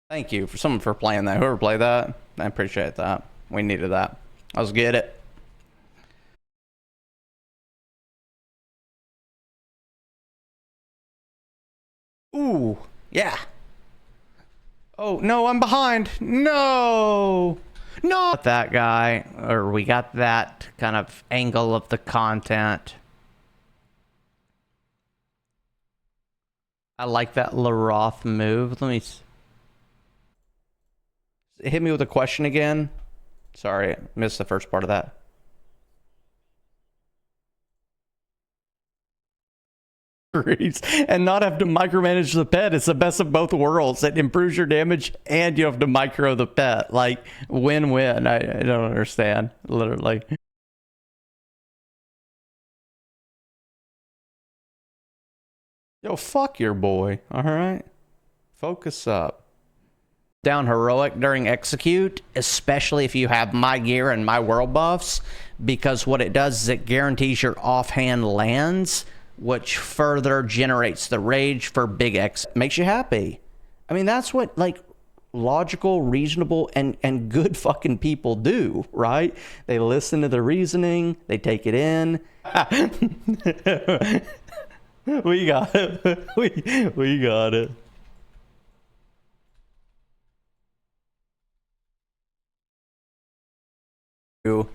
Thank you for someone for playing that. Whoever played that, I appreciate that. We needed that. Let's get it. Ooh, yeah. Oh, no, I'm behind. No. No. That guy, or we got that kind of angle of the content. I like that Laroth move. Let me hit me with a question again. Sorry, missed the first part of that. And not have to micromanage the pet. It's the best of both worlds. It improves your damage and you have to micro the pet. Like, win-win. I don't understand, literally. Yo, fuck your boy, alright? Focus up. Down heroic during execute, especially if you have my gear and my world buffs, because what it does is it guarantees your offhand lands, which further generates the rage for big X. Makes you happy. I mean, that's what, like, logical, reasonable, and good fucking people do, right? They listen to the reasoning, they take it in. We got it. We got it.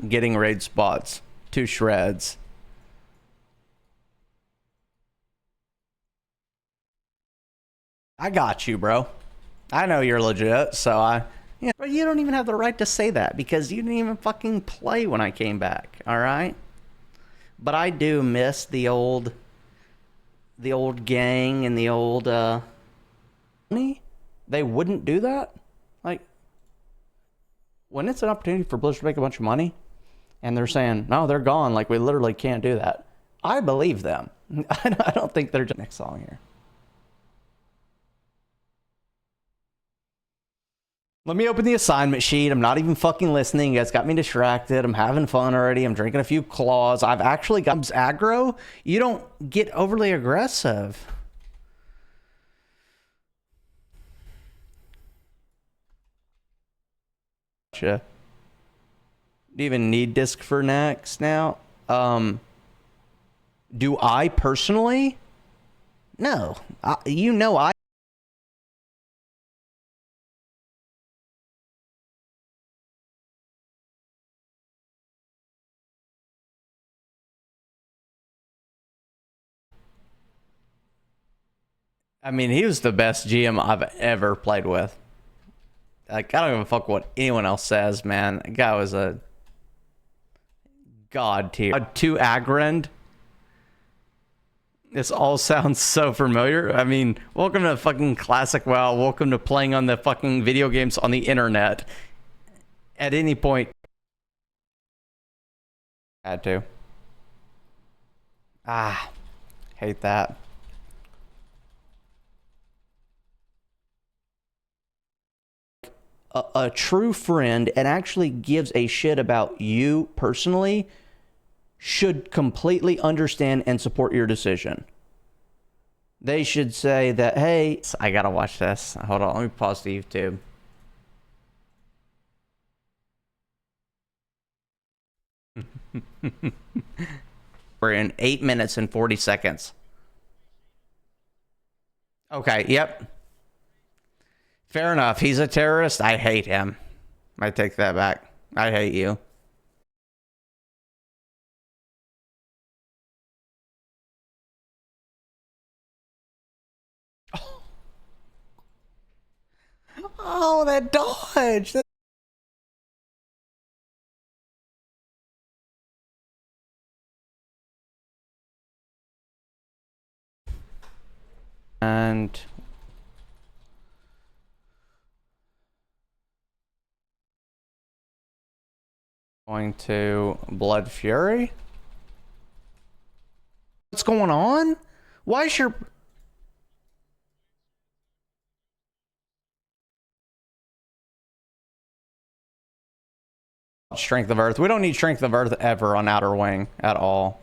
Getting raid spots to shreds. I got you, bro. I know you're legit, so yeah, but you don't even have the right to say that because you didn't even fucking play when I came back, all right? But I do miss the old gang and the old they wouldn't do that. Like, when it's an opportunity for Blizzard to make a bunch of money and they're saying, no, they're gone, like we literally can't do that, I believe them. I don't think they're just next song here. Let me open the assignment sheet. I'm not even fucking listening. You guys got me distracted. I'm having fun already. I'm drinking a few claws. I've actually got aggro. You don't get overly aggressive. Gotcha. Do you even need disc for next now? Do I personally? No. You know I mean, he was the best GM I've ever played with. Like, I don't give a fuck what anyone else says, man. That guy was a god tier. 2 Agrand. This all sounds so familiar. I mean, welcome to fucking Classic WoW. Welcome to playing on the fucking video games on the internet. At any point. Had to. Ah, hate that. A true friend and actually gives a shit about you personally should completely understand and support your decision. They should say that, hey, I gotta watch this. Hold on, let me pause the YouTube. We're in 8 minutes and 40 seconds. Okay, yep. Fair enough. He's a terrorist. I hate him. I take that back. I hate you. Oh, that dodge. And going to Blood Fury. What's going on? Why is your Strength of Earth? We don't need Strength of Earth ever on Outer Wing at all.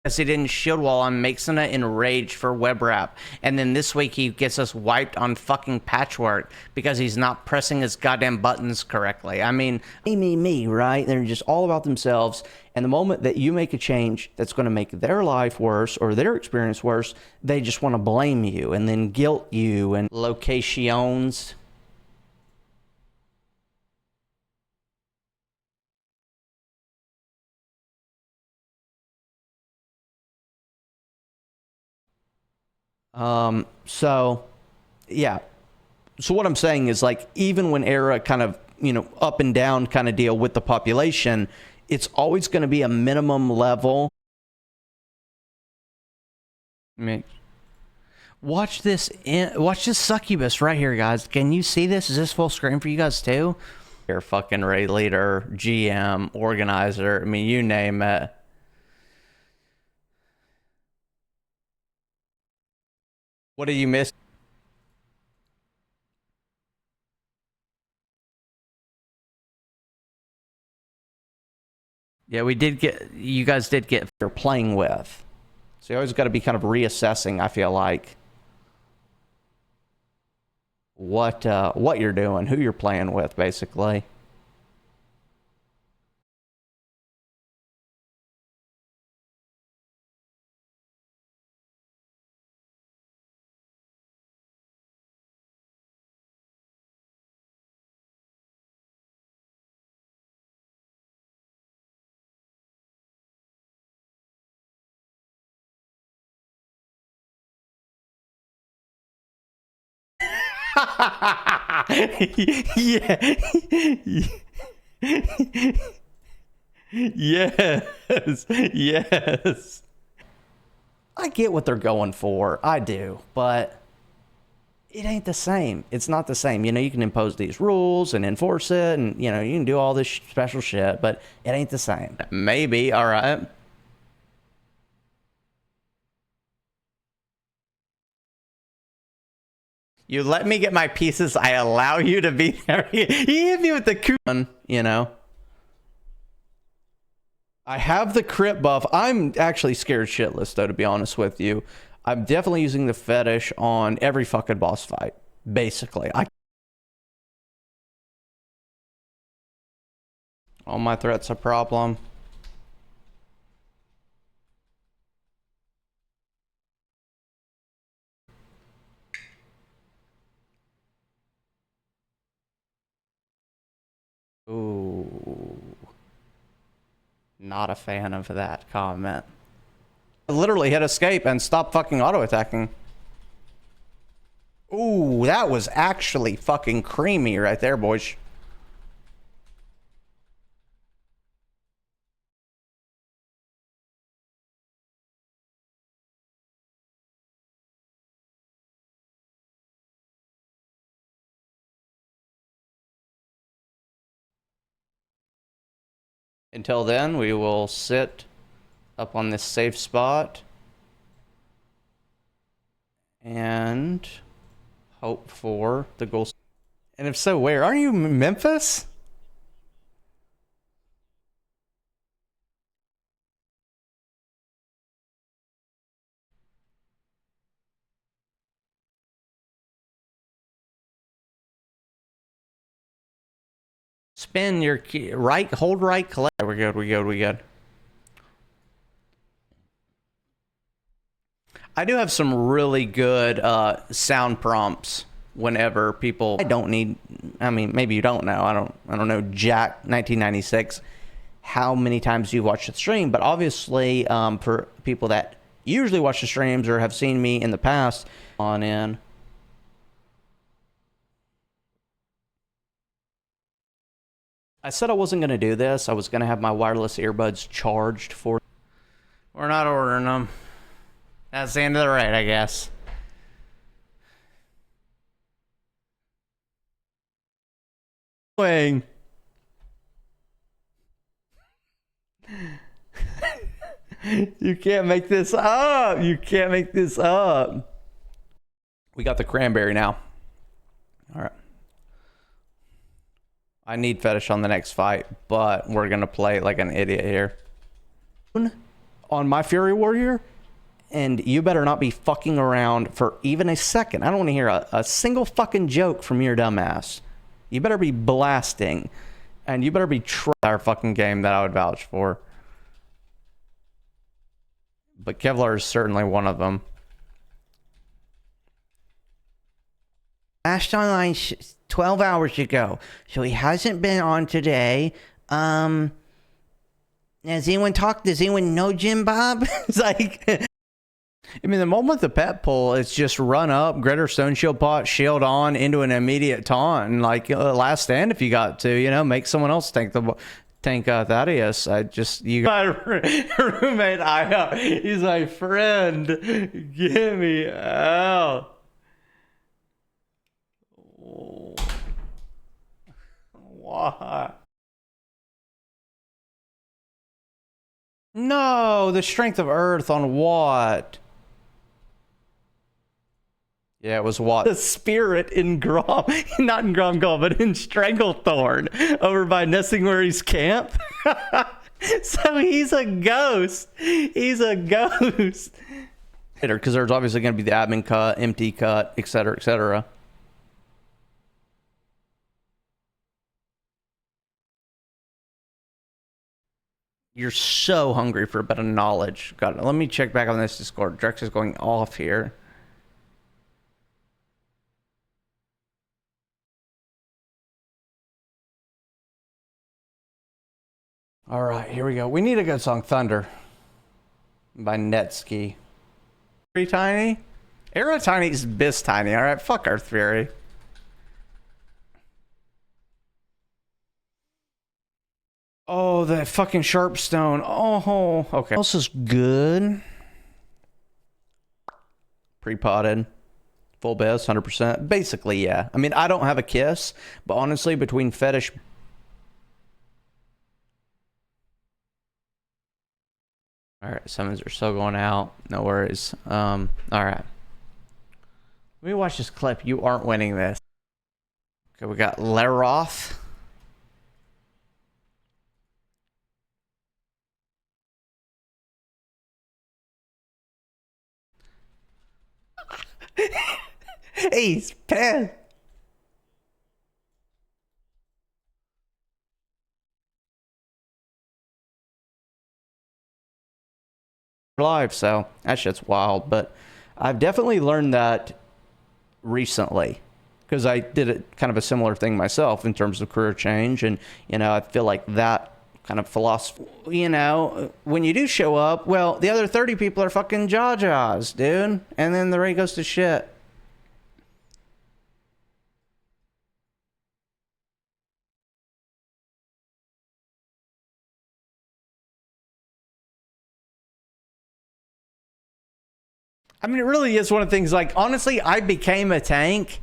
Because he didn't shield wall and makes an enraged for web wrap. And then this week he gets us wiped on fucking patchwork because he's not pressing his goddamn buttons correctly. I mean, me, right? They're just all about themselves. And the moment that you make a change that's going to make their life worse or their experience worse, they just want to blame you and then guilt you and locations. So yeah. So what I'm saying is, like, even when Era kind of, you know, up and down kind of deal with the population, it's always going to be a minimum level. I mean, watch this succubus right here, guys. Can you see this? Is this full screen for you guys too? You're fucking raid leader, GM, organizer. I mean, you name it. What do you miss? Yeah, you guys did get you're playing with. So you always got to be kind of reassessing, I feel like, what you're doing, who you're playing with, basically. Yeah. Yes. Yes. I get what they're going for. I do. But it ain't the same. It's not the same. You know, you can impose these rules and enforce it, and, you know, you can do all this special shit, but it ain't the same. Maybe. All right. You let me get my pieces, I allow you to be there. He hit me with the coupon, you know. I have the crit buff. I'm actually scared shitless, though, to be honest with you. I'm definitely using the fetish on every fucking boss fight, basically. All my threats a problem. Ooh. Not a fan of that comment. I literally hit escape and stop fucking auto-attacking. Ooh, that was actually fucking creamy right there, boys. Until then, we will sit up on this safe spot and hope for the goal. And if so, where? Aren't you Memphis? Spin your key, right, hold right, collect. We're good, we good, we good. I do have some really good sound prompts whenever people. I don't need. I mean, maybe you don't know. I don't know. Jack 1996. How many times you watch the stream? But obviously, for people that usually watch the streams or have seen me in the past, on in. I said I wasn't going to do this. I was going to have my wireless earbuds charged for. We're not ordering them. That's the end of the raid, I guess. Playing. You can't make this up. You can't make this up. We got the cranberry now. All right. I need fetish on the next fight, but we're going to play like an idiot here. on my Fury Warrior, and you better not be fucking around for even a second. I don't want to hear a single fucking joke from your dumbass. You better be blasting, and you better be trying our fucking game that I would vouch for. But Kevlar is certainly one of them. Last online 12 hours ago, so he hasn't been on today. Has anyone talked? Does anyone know Jim Bob? It's like, I mean, the moment the pet pull, it's just run up, Gritter Stone Shield Pot, shield on into an immediate taunt, and like last stand if you got to, you know, make someone else tank Thaddeus. My roommate, he's my friend. Get me out. Why? No, the strength of Earth on what? Yeah, it was what? The spirit in Grom, not in Gromgall, but in Stranglethorn, over by Nessingwary's camp. So he's a ghost. He's a ghost. Because there's obviously going to be the admin cut, empty cut, etc., etc. You're so hungry for a bit of knowledge. God, let me check back on this Discord. Drex is going off here. All right, here we go. We need a good song, Thunder, by Netsky. Pretty tiny? Arrow Tiny is Biz Tiny, all right? Fuck Earth Fury. Oh, that fucking Sharpstone. Oh, okay. Else is good. Pre-potted. Full Biz, 100%. Basically, yeah. I mean, I don't have a kiss, but honestly, between fetish... Alright, summons are still going out. No worries. Alright. Let me watch this clip. You aren't winning this. Okay, we got Leroth. He's pissed. Live, so that shit's wild. But I've definitely learned that recently, because I did it kind of a similar thing myself in terms of career change, and you know, I feel like that kind of philosophy, you know, when you do show up, well, the other 30 people are fucking jaws, dude, and then the rate goes to shit. I mean, it really is one of the things, like, honestly, I became a tank.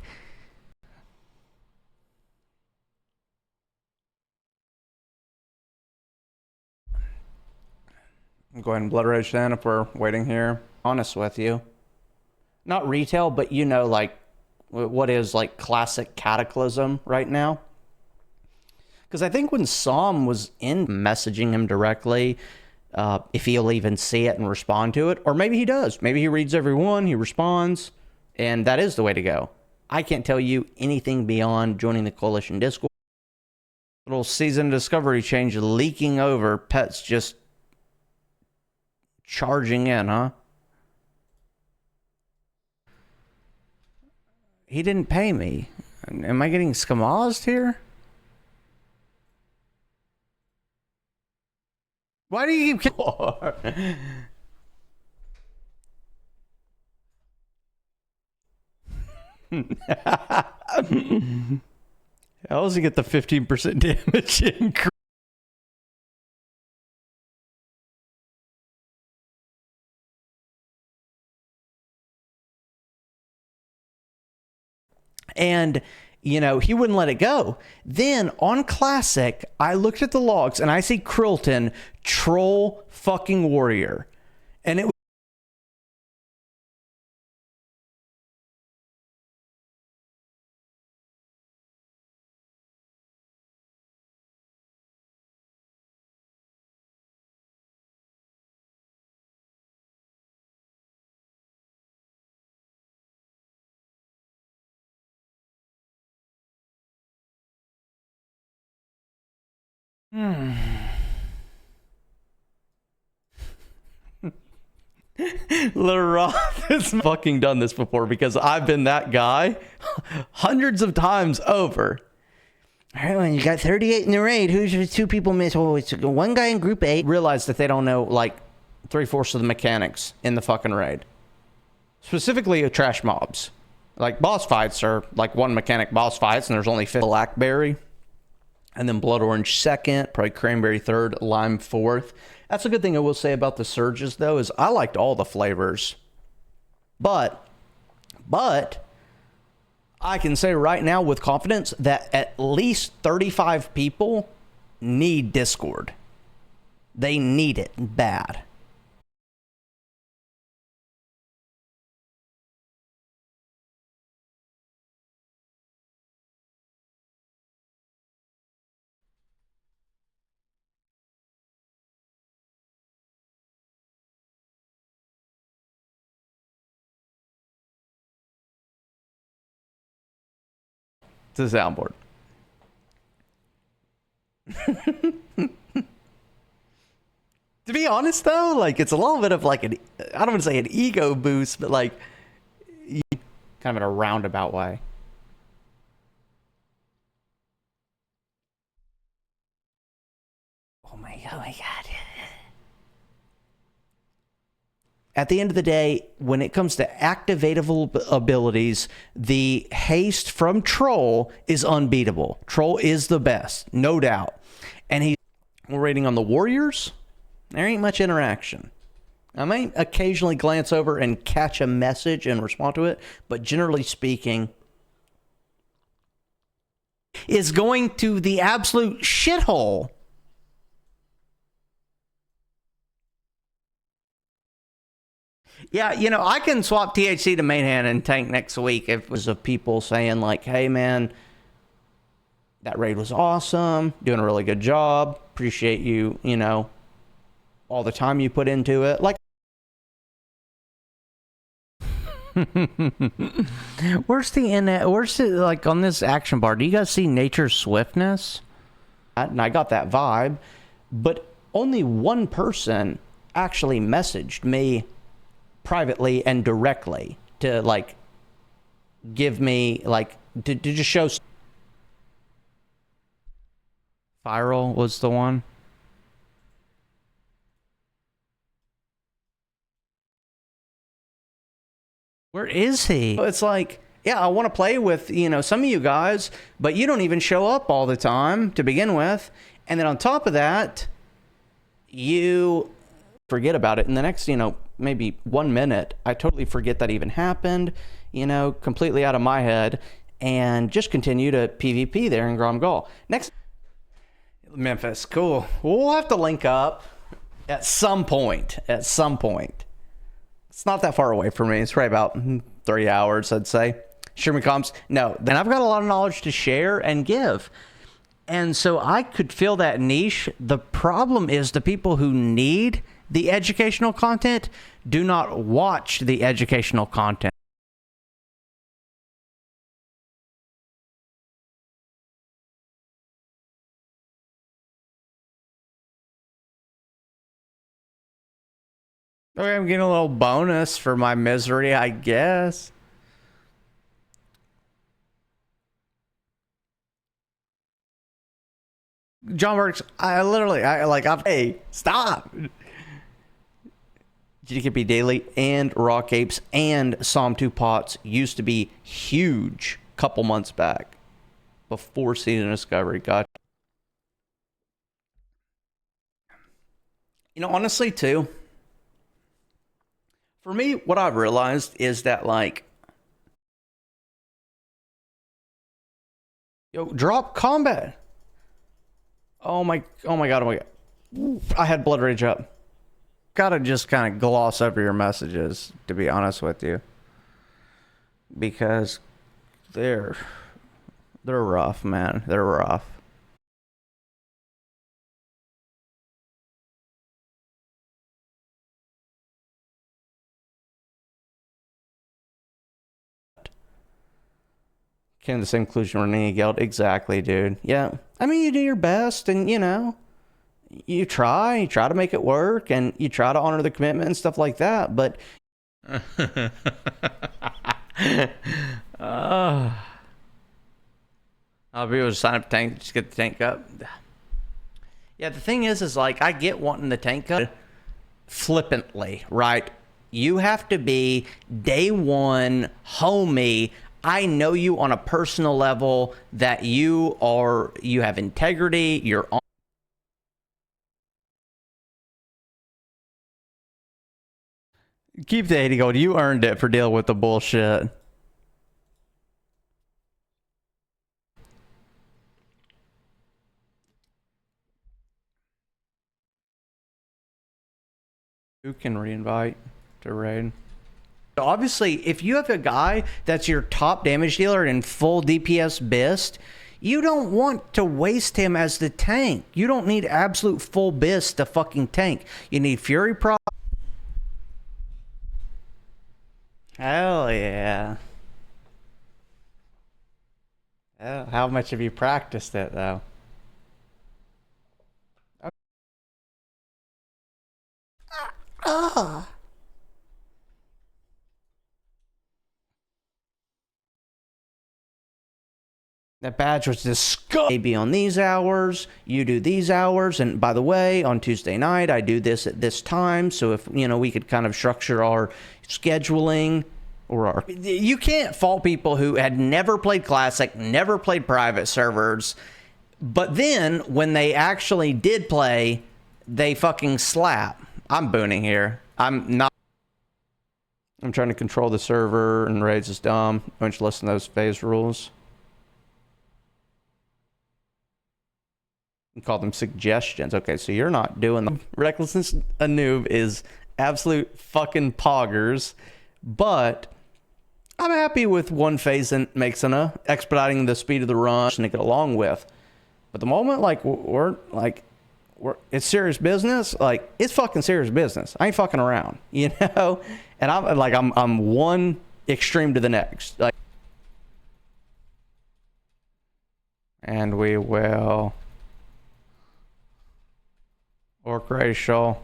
Go ahead and Blood Rage then if we're waiting here. Honest with you. Not retail, but you know, like, what is, like, classic Cataclysm right now? Because I think when Psalm was in messaging him directly, if he'll even see it and respond to it, or maybe he does. Maybe he reads every one, he responds, and that is the way to go. I can't tell you anything beyond joining the Coalition Discord. Little season discovery change leaking over, pets just charging in, huh? He didn't pay me. Am I getting skamazed here? Why do you keep... How does he get the 15% damage increase? And, you know, he wouldn't let it go. Then on Classic, I looked at the logs and I see Krilton troll fucking warrior. And it Roth has fucking done this before because I've been that guy hundreds of times over. All right, well, you got 38 in the raid. Who's your two people miss? Oh, it's one guy in group 8. Realize that they don't know like 3/4 of the mechanics in the fucking raid. Specifically trash mobs. Like boss fights are like one mechanic boss fights, and there's only blackberry. And then blood orange second, probably cranberry third, lime fourth. That's a good thing I will say about the surges, though, is I liked all the flavors. But I can say right now with confidence that at least 35 people need Discord. They need it bad. To the soundboard. To be honest, though, like it's a little bit of like an, I don't want to say an ego boost, but like kind of in a roundabout way. Oh my god. At the end of the day, when it comes to activatable abilities, the haste from Troll is unbeatable. Troll is the best, no doubt. And we're rating on the Warriors. There ain't much interaction. I might occasionally glance over and catch a message and respond to it, but generally speaking, is going to the absolute shithole. Yeah, you know, I can swap THC to main hand and tank next week if it was of people saying like, hey man, that raid was awesome, doing a really good job, appreciate you, you know, all the time you put into it. Like, where's the like on this action bar? Do you guys see nature's swiftness? And I got that vibe, but only one person actually messaged me privately and directly to like give me like to just show. Viral was the one. Where is he? It's like, yeah, I want to play with, you know, some of you guys, but you don't even show up all the time to begin with. And then on top of that, you forget about it. In the next, you know, maybe 1 minute, I totally forget that even happened, you know, completely out of my head, and just continue to PvP there in Grom Gall. Next, Memphis, cool. We'll have to link up at some point. At some point. It's not that far away from me. It's probably about 3 hours, I'd say. Sherman Comps. No, then I've got a lot of knowledge to share and give. And so I could fill that niche. The problem is the people who need the educational content do not watch the educational content. Okay, I'm getting a little bonus for my misery, I guess. John Works, hey, stop. GDKP Daily and Raw Capes and Psalm 2 Pots used to be huge a couple months back before Season of Discovery. God. You know, honestly, too, for me, what I've realized is that, like, yo, drop combat. Oh my god. I had blood rage up. Gotta just kind of gloss over your messages, to be honest with you. Because they're rough, man. They're rough. Came to the same conclusion Renee Geld. Exactly, dude. Yeah. I mean, you do your best, and, you know, you try to make it work, and you try to honor the commitment and stuff like that. But I'll be able to sign up tank, just get the tank up. Yeah, the thing is like, I get wanting the tank up flippantly, right? You have to be day one, homie. I know you on a personal level, that you have integrity, you're on. Keep the 80 gold. You earned it for dealing with the bullshit. Who can reinvite to raid? Obviously, if you have a guy that's your top damage dealer in full DPS Bist, you don't want to waste him as the tank. You don't need absolute full Bist to fucking tank. You need Fury Pro. Hell yeah. How much have you practiced it, though? That badge was disgusting. Maybe on these hours, you do these hours, and by the way, on Tuesday night, I do this at this time. So if, you know, we could kind of structure our scheduling, or our... You can't fault people who had never played Classic, never played private servers, but then when they actually did play, they fucking slap. I'm booning here. I'm not. I'm trying to control the server, and raids is dumb. Don't you listen to those phase rules? You call them suggestions. Okay, so you're not doing the recklessness. A noob is absolute fucking poggers, but I'm happy with one phase and makes expediting the speed of the run to get along with. But the moment like we're it's serious business, like it's fucking serious business. I ain't fucking around, you know. And I'm one extreme to the next. Like, and we will. Orc racial.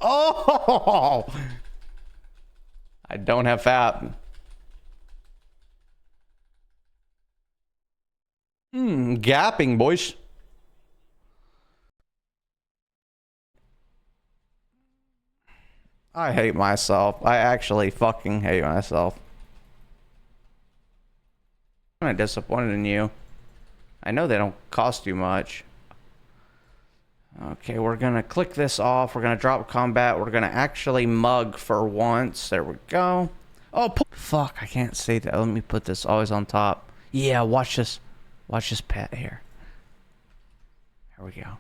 Oh! I don't have FAP. Gapping, boys. I hate myself. I actually fucking hate myself. I'm kind of disappointed in you. I know they don't cost you much. Okay, we're gonna click this off. We're gonna drop combat. We're gonna actually mug for once. There we go. Oh, fuck, I can't see that. Let me put this always on top. Yeah, watch this. Watch this pet here. Here we go.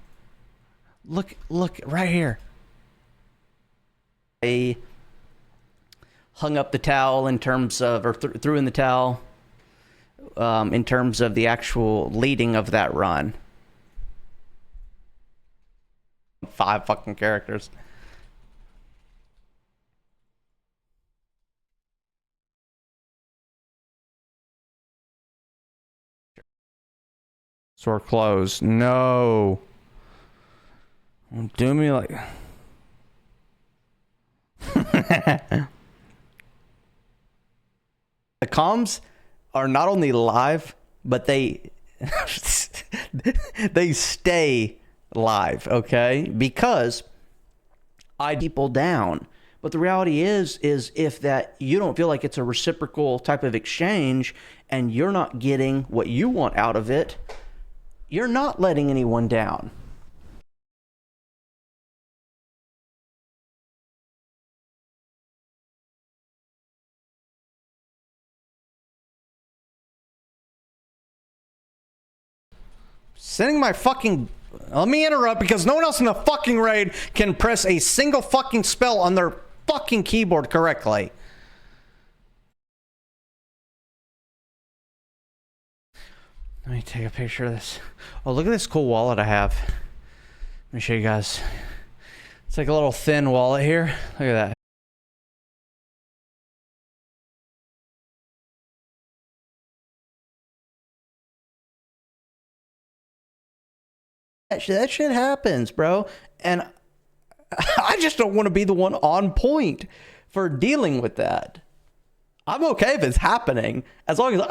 Look, right here. I hung up the towel in terms of, or threw in the towel in terms of the actual leading of that run. 5 fucking characters. So we're closed. No. Don't do me like... The comms are not only live, but they they stay live, okay? Because I people down. But the reality is if that you don't feel like it's a reciprocal type of exchange and you're not getting what you want out of it, you're not letting anyone down. Sending my fucking... Let me interrupt because no one else in the fucking raid can press a single fucking spell on their fucking keyboard correctly. Let me take a picture of this. Oh, look at this cool wallet I have. Let me show you guys. It's like a little thin wallet here. Look at that. That shit happens, bro. And I just don't want to be the one on point for dealing with that. I'm okay if it's happening, as long as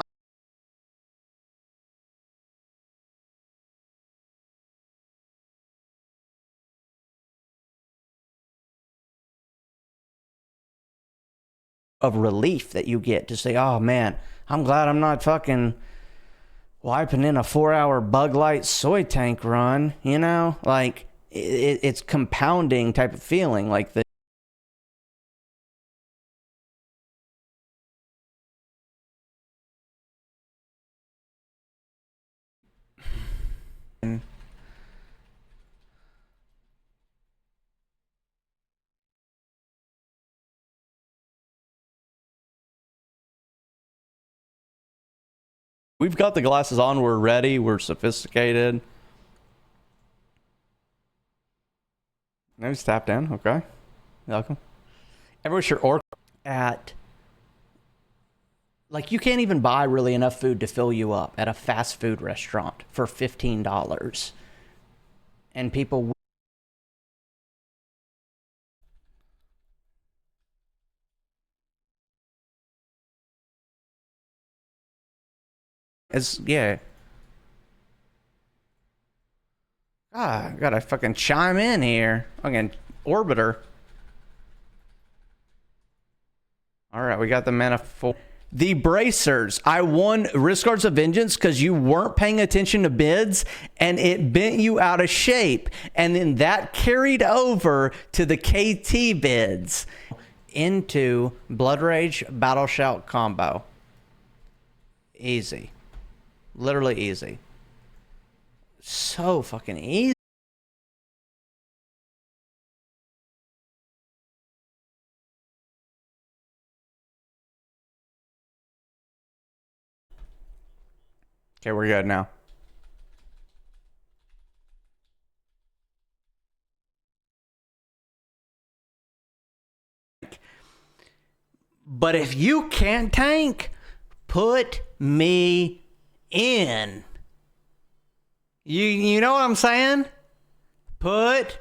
of relief that you get to say, oh man, I'm glad I'm not fucking wiping in a 4-hour bug light soy tank run, you know? Like, it's compounding type of feeling, like the we've got the glasses on, we're ready, we're sophisticated. No, tap down, okay. Welcome. Everyone's your orc at, like, you can't even buy really enough food to fill you up at a fast food restaurant for $15. And people, it's, yeah. Ah, gotta fucking chime in here. Fucking orbiter. Alright, we got the manifold. The bracers. I won Risk Guards of Vengeance because you weren't paying attention to bids and it bent you out of shape. And then that carried over to the KT bids into Blood Rage Battle Shout combo. Easy. Literally easy. So fucking easy. Okay, we're good now. But if you can't tank, put me in. You know what I'm saying? Put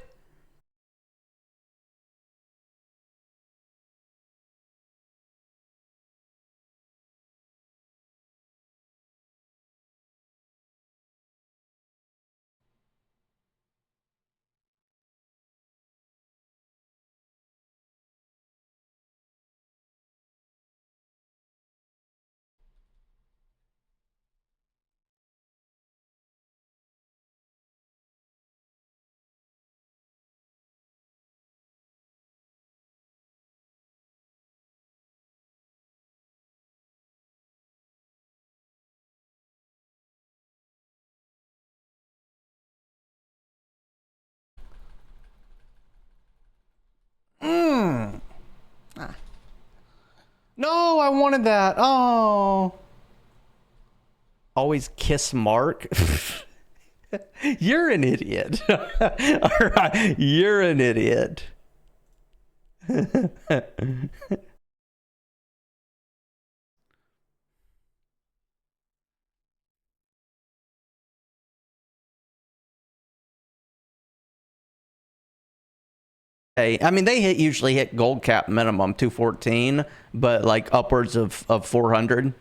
No, I wanted that. Oh. Always kiss Mark. You're an idiot. All right, you're an idiot. Hey, I mean, usually hit gold cap minimum 214, but like upwards of 400.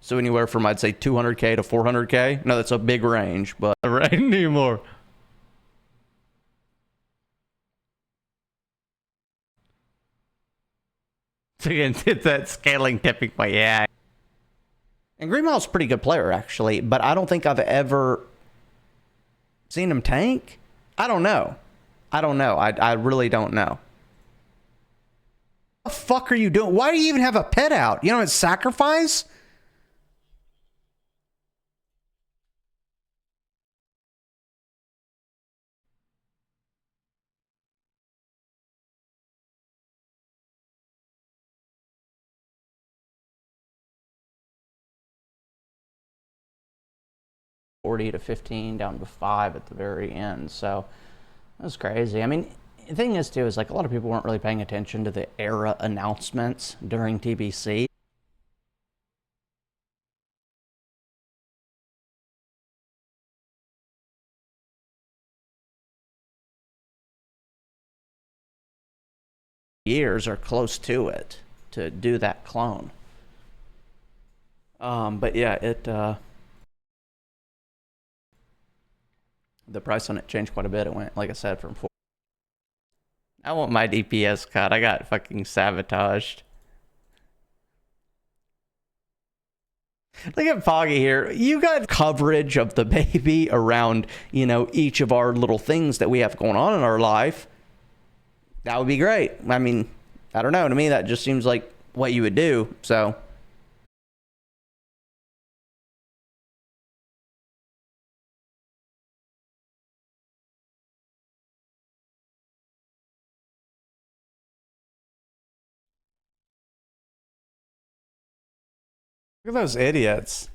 So anywhere from, I'd say, 200K to 400K. No, that's a big range, but right anymore. So you can hit that scaling tipping point, yeah. And Greenmouth's a pretty good player, actually, but I don't think I've ever seen him tank. I don't know. I really don't know. What the fuck are you doing? Why do you even have a pet out? You know, it's sacrifice? $40 to $15 down to $5 at the very end. So that's crazy. I mean, the thing is, too, is like a lot of people weren't really paying attention to the era announcements during TBC. Years or close to it to do that clone. But yeah, the price on it changed quite a bit. It went, like I said, from 4. I want my DPS cut. I got fucking sabotaged. Look at Foggy here. You got coverage of the baby around, you know, each of our little things that we have going on in our life. That would be great. I mean, I don't know. To me, that just seems like what you would do. So. Look at those idiots.